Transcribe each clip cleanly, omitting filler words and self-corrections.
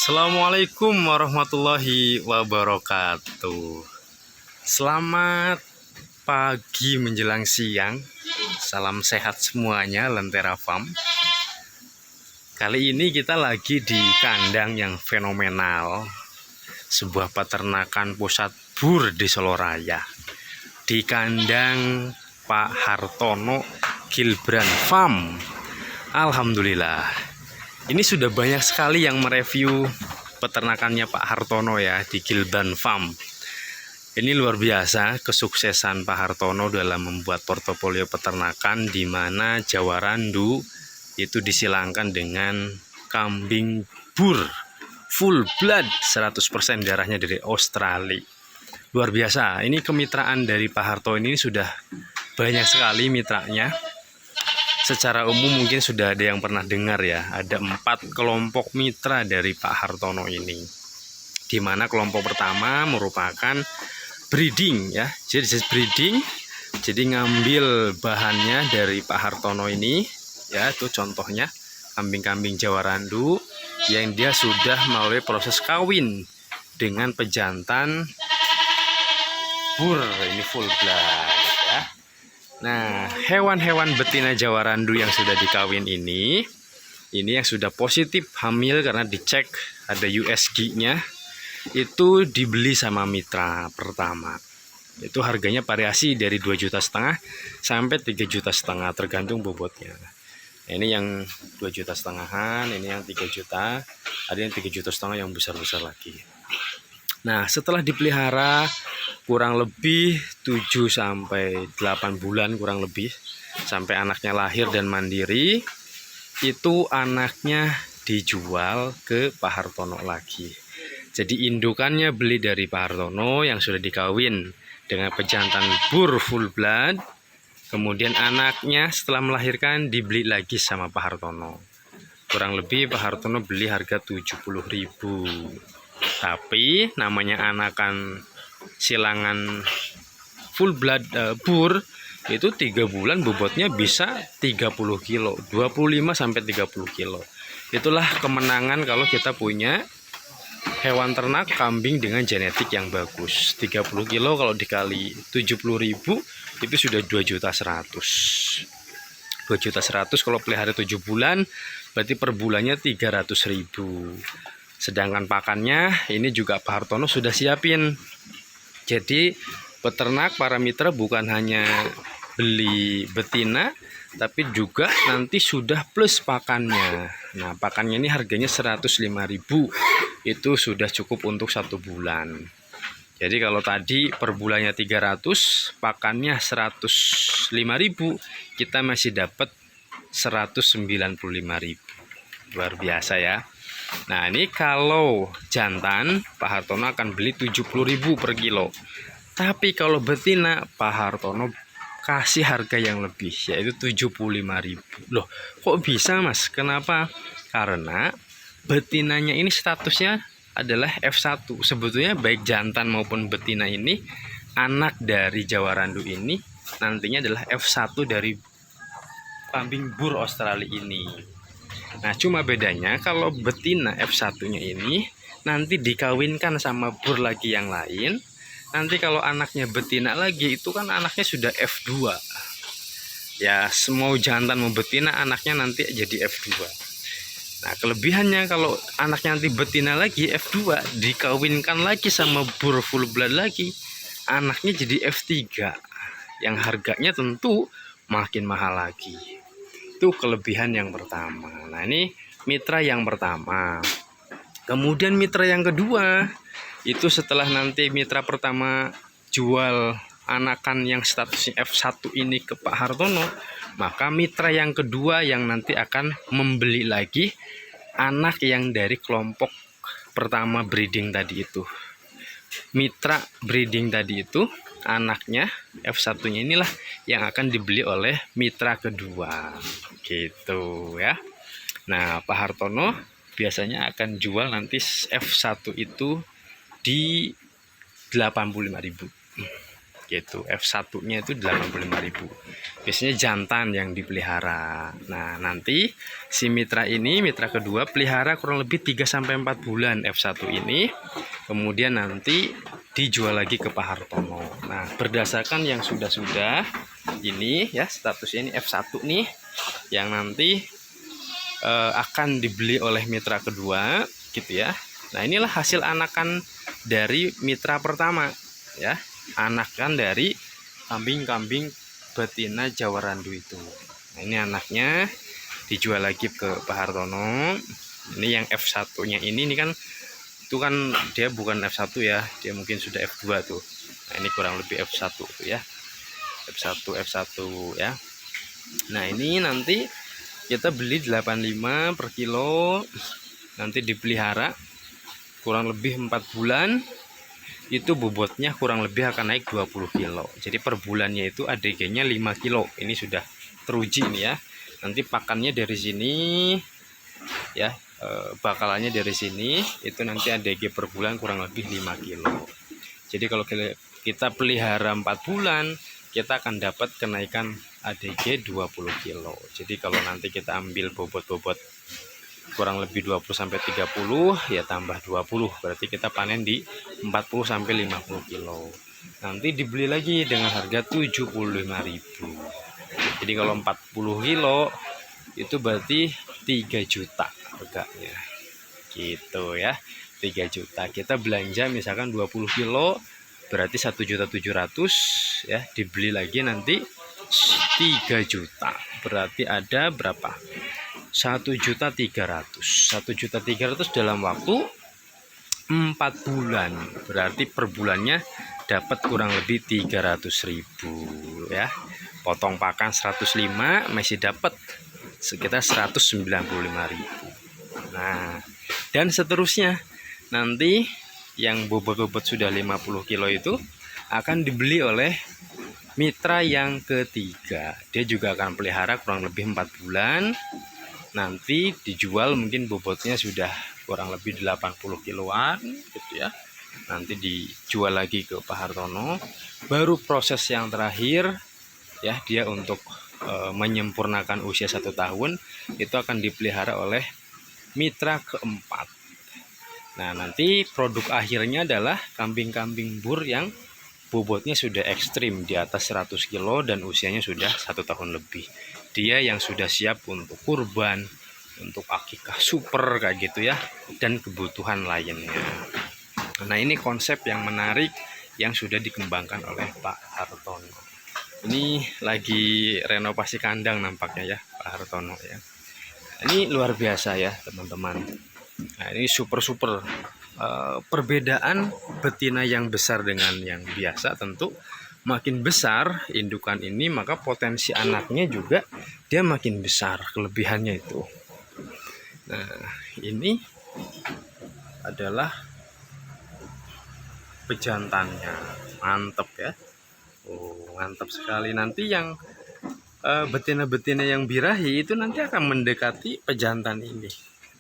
Assalamualaikum warahmatullahi wabarakatuh. Selamat pagi menjelang siang. Salam sehat semuanya, Lentera Farm. Kali ini kita lagi di kandang yang fenomenal, sebuah peternakan pusat bur di Soloraya. Di kandang Pak Hartono Gilbran Farm. Alhamdulillah. Ini sudah banyak sekali yang mereview peternakannya Pak Hartono ya di Gilbran Farm. Ini luar biasa kesuksesan Pak Hartono dalam membuat portofolio peternakan di mana Jawa Randu itu disilangkan dengan kambing bur full blood 100% darahnya dari Australia. Luar biasa. Ini kemitraan dari Pak Hartono ini sudah banyak sekali mitranya. Secara umum mungkin sudah ada yang pernah dengar ya, ada 4 kelompok mitra dari Pak Hartono ini. Di mana kelompok pertama merupakan breeding ya. Jadi breeding, jadi ngambil bahannya dari Pak Hartono ini ya, itu contohnya kambing-kambing Jawa Randu yang dia sudah melalui proses kawin dengan pejantan bur, ini full blood ya. Nah, hewan-hewan betina Jawa Randu yang sudah dikawin ini yang sudah positif hamil karena dicek ada USG-nya, itu dibeli sama mitra pertama. Itu harganya variasi dari 2,5 juta sampai 3,5 juta tergantung bobotnya. Ini yang 2,5 juta, ini yang 3 juta, ada yang 3,5 juta yang besar-besar lagi. Nah, setelah dipelihara kurang lebih 7 sampai 8 bulan kurang lebih sampai anaknya lahir dan mandiri, itu anaknya dijual ke Pak Hartono lagi. Jadi indukannya beli dari Pak Hartono yang sudah dikawin dengan pejantan bur full blood. Kemudian anaknya setelah melahirkan dibeli lagi sama Pak Hartono. Kurang lebih Pak Hartono beli harga 70.000. Tapi namanya anakan silangan full blood bur itu 3 bulan bobotnya bisa 30 kilo, 25 sampai 30 kilo. Itulah kemenangan kalau kita punya hewan ternak kambing dengan genetik yang bagus. 30 kilo kalau dikali 70.000 itu sudah 2,1 juta. 2,1 juta kalau pelihara 7 bulan berarti per bulannya 300.000. Sedangkan pakannya ini juga Pak Hartono sudah siapin. Jadi peternak para mitra bukan hanya beli betina, tapi juga nanti sudah plus pakannya. Nah, pakannya ini harganya 105.000. Itu sudah cukup untuk 1 bulan. Jadi kalau tadi per bulannya 300, pakannya 105.000, kita masih dapat 195.000. Luar biasa ya. Nah, ini kalau jantan Pak Hartono akan beli 70.000 per kilo. Tapi kalau betina Pak Hartono kasih harga yang lebih, yaitu 75.000. Loh, kok bisa Mas? Kenapa? Karena betinanya ini statusnya adalah F1. Sebetulnya baik jantan maupun betina ini, anak dari Jawa Randu ini nantinya adalah F1 dari kambing bur Australia ini. Nah, cuma bedanya kalau betina F1-nya ini nanti dikawinkan sama bur lagi yang lain. Nanti kalau anaknya betina lagi itu kan anaknya sudah F2. Ya, semua jantan mau betina anaknya nanti jadi F2. Nah, kelebihannya kalau anaknya nanti betina lagi F2 dikawinkan lagi sama bur full blood lagi, anaknya jadi F3. Yang harganya tentu makin mahal lagi. Itu kelebihan yang pertama. Nah, ini mitra yang pertama. Kemudian mitra yang kedua, itu setelah nanti mitra pertama jual anakan yang statusnya F1 ini ke Pak Hartono, maka mitra yang kedua yang nanti akan membeli lagi anak yang dari kelompok pertama breeding tadi itu. Mitra breeding tadi itu, anaknya F1-nya inilah yang akan dibeli oleh mitra kedua. Gitu ya. Nah, Pak Hartono biasanya akan jual nanti F1 itu di 85.000. gitu. F1-nya itu 85.000. Biasanya jantan yang dipelihara. Nah, nanti si mitra ini, mitra kedua pelihara kurang lebih 3 sampai 4 bulan F1 ini. Kemudian nanti dijual lagi ke Pak Hartono. Nah, berdasarkan yang sudah-sudah ini ya, statusnya ini F1 nih yang nanti akan dibeli oleh mitra kedua gitu ya. Nah, inilah hasil anakan dari mitra pertama ya. Anakan dari kambing-kambing betina Jawa Randu itu. Nah, ini anaknya dijual lagi ke Pak Hartono. Ini yang F1-nya ini kan itu kan dia bukan F1 ya, dia mungkin sudah F2 tuh. Nah, ini kurang lebih F1 tuh ya. F1 ya. Nah, ini nanti kita beli 85 per kilo, nanti dipelihara kurang lebih 4 bulan. Itu bobotnya kurang lebih akan naik 20 kilo. Jadi per bulannya itu ADG-nya 5 kilo. Ini sudah teruji nih ya. Nanti pakannya dari sini ya, bakalannya dari sini itu nanti ADG per bulan kurang lebih 5 kilo. Jadi kalau kita pelihara 4 bulan, kita akan dapat kenaikan ADG 20 kilo. Jadi kalau nanti kita ambil bobot-bobot kurang lebih 20 sampai 30 ya, tambah 20 berarti kita panen di 40 sampai 50 kilo. Nanti dibeli lagi dengan harga 75.000. Jadi kalau 40 kilo itu berarti 3 juta harganya. Gitu ya. 3 juta. Kita belanja misalkan 20 kilo berarti 1.700.000 ya, dibeli lagi nanti 3 juta. Berarti ada berapa? 1.300.000. 1.300.000 dalam waktu 4 bulan. Berarti per bulannya dapat kurang lebih 300.000 ya. Potong pakan 105 masih dapat sekitar 195.000. Nah, dan seterusnya nanti yang bobot-bobot sudah 50 kilo itu akan dibeli oleh mitra yang ketiga. Dia juga akan pelihara kurang lebih 4 bulan. Nanti dijual mungkin bobotnya sudah kurang lebih 80 kiloan gitu ya. Nanti dijual lagi ke Pak Hartono. Baru proses yang terakhir ya, dia untuk menyempurnakan usia 1 tahun itu akan dipelihara oleh mitra keempat. Nah, nanti produk akhirnya adalah kambing-kambing bur yang bobotnya sudah ekstrim di atas 100 kilo dan usianya sudah 1 tahun lebih. Dia yang sudah siap untuk kurban, untuk akikah super kayak gitu ya, dan kebutuhan lainnya. Nah, ini konsep yang menarik yang sudah dikembangkan oleh Pak Hartono. Ini lagi renovasi kandang nampaknya ya Pak Hartono ya. Ini luar biasa ya teman-teman. Nah, ini super perbedaan betina yang besar dengan yang biasa. Tentu makin besar indukan ini maka potensi anaknya juga dia makin besar, kelebihannya itu. Nah, ini adalah pejantannya, mantep ya. Oh, mantap sekali. Nanti yang betina-betina yang birahi itu nanti akan mendekati pejantan ini.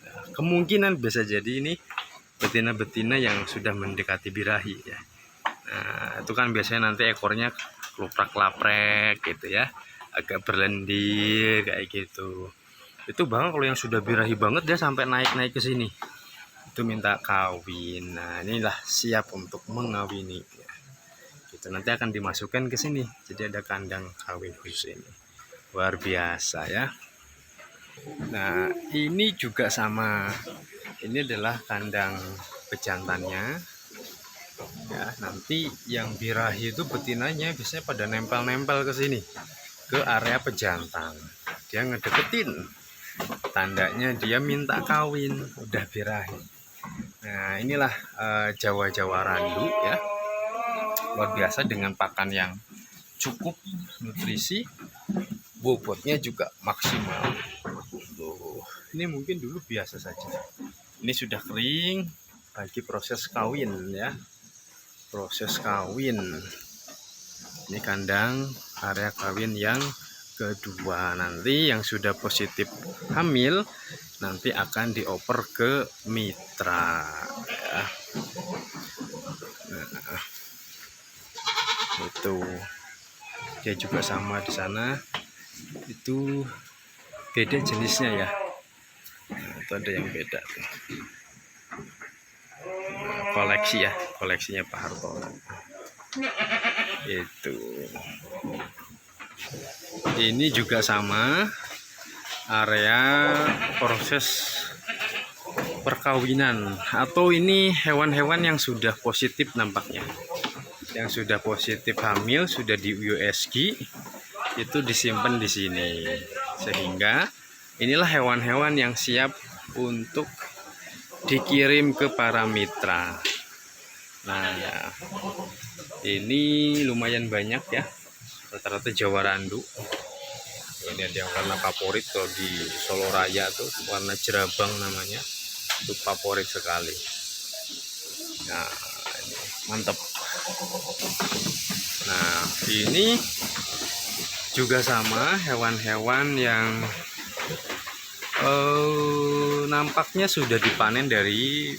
Nah, kemungkinan bisa jadi ini betina-betina yang sudah mendekati birahi ya. Nah, itu kan biasanya nanti ekornya keluprak-laprek gitu ya, agak berlendir kayak gitu. Itu bahkan kalau yang sudah birahi banget dia sampai naik-naik ke sini. Itu minta kawin. Nah, inilah siap untuk mengawini ya. Gitu, nanti akan dimasukkan ke sini. Jadi ada kandang kawin khusus ini. Luar biasa ya. Nah, ini juga sama. Ini adalah kandang pejantannya. Ya, nanti yang birahi itu betinanya biasanya pada nempel-nempel ke sini, ke area pejantan. Dia ngedeketin, tandanya dia minta kawin, udah birahi. Nah, inilah Jawa-Jawa Randu ya, luar biasa dengan pakan yang cukup nutrisi, bobotnya juga maksimal. Tuh, ini mungkin dulu biasa saja. Ini sudah kering bagi proses kawin ya. Proses kawin. Ini kandang area kawin yang kedua. Nanti yang sudah positif hamil nanti akan dioper ke mitra ya. Nah, Tuh, dia juga sama di sana. Itu beda jenisnya ya. Nah, itu ada yang beda tuh. Koleksi ya, koleksinya Pak Hartono. Itu. Ini juga sama, area proses perkawinan, atau ini hewan-hewan yang sudah positif nampaknya. Yang sudah positif hamil, sudah di USG, itu disimpan di sini. Sehingga inilah hewan-hewan yang siap untuk dikirim ke para mitra. Nah, ini lumayan banyak ya, rata-rata Jawa Randu. Ini ada yang warna favorit tuh di Solo Raya tuh, warna jerabang namanya, itu favorit sekali. Nah, ini mantap. Nah, ini juga sama, hewan-hewan yang nampaknya sudah dipanen dari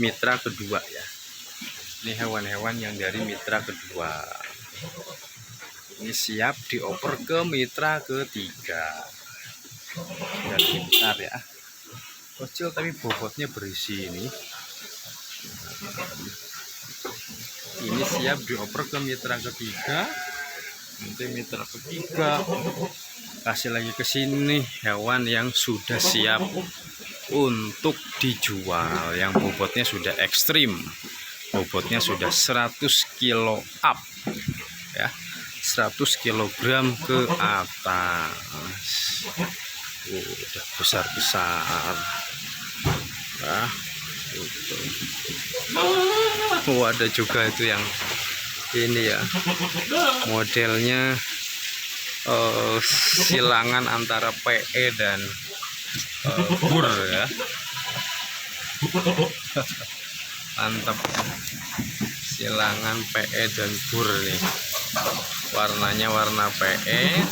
mitra kedua ya. Ini hewan-hewan yang dari mitra kedua. Ini siap dioper ke mitra ketiga. Jadi besar ya. Kecil tapi bobotnya berisi ini. Ini siap dioper ke mitra ketiga. Nanti mitra ketiga kasih lagi ke sini hewan yang sudah siap untuk dijual, yang bobotnya sudah ekstrim. Bobotnya sudah 100 kilo up ya, 100 kg ke atas. Udah besar-besar nah, itu. Ada juga itu yang ini ya, modelnya silangan antara PE dan bur ya. Mantap, silangan PE dan bur nih. Warnanya warna PE,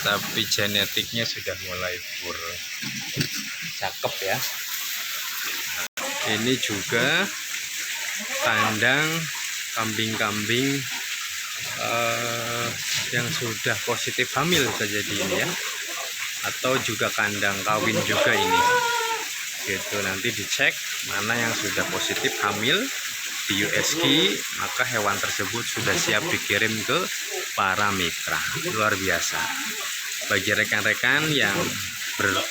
tapi genetiknya sudah mulai bur. Cakep ya. Nah, ini juga kandang kambing-kambing yang sudah positif hamil bisa jadi ini ya, atau juga kandang kawin juga ini. Gitu, nanti dicek mana yang sudah positif hamil di USG, maka hewan tersebut sudah siap dikirim ke para mitra. Luar biasa. Bagi rekan-rekan yang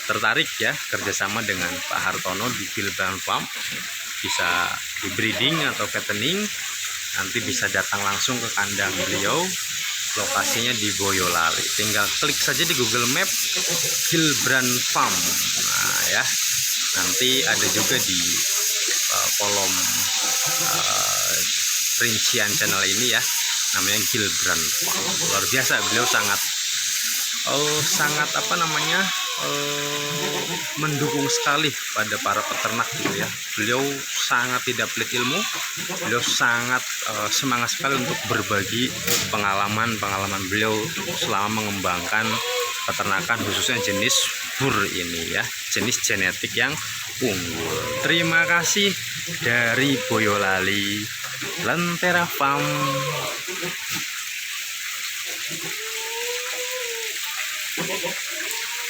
tertarik ya kerjasama dengan Pak Hartono di Gilbran Farm, bisa di breeding atau fattening, nanti bisa datang langsung ke kandang beliau. Lokasinya di Boyolali, tinggal klik saja di Google Map Gilbran Farm. Nah ya, nanti ada juga di kolom rincian channel ini ya, namanya Gilbran Farm. Luar biasa, beliau sangat apa namanya, mendukung sekali pada para peternak gitu ya. Beliau sangat tidak pelit ilmu, beliau sangat semangat sekali untuk berbagi pengalaman beliau selama mengembangkan peternakan, khususnya jenis bur ini ya, jenis genetik yang unggul. Terima kasih dari Boyolali, Lentera Farm.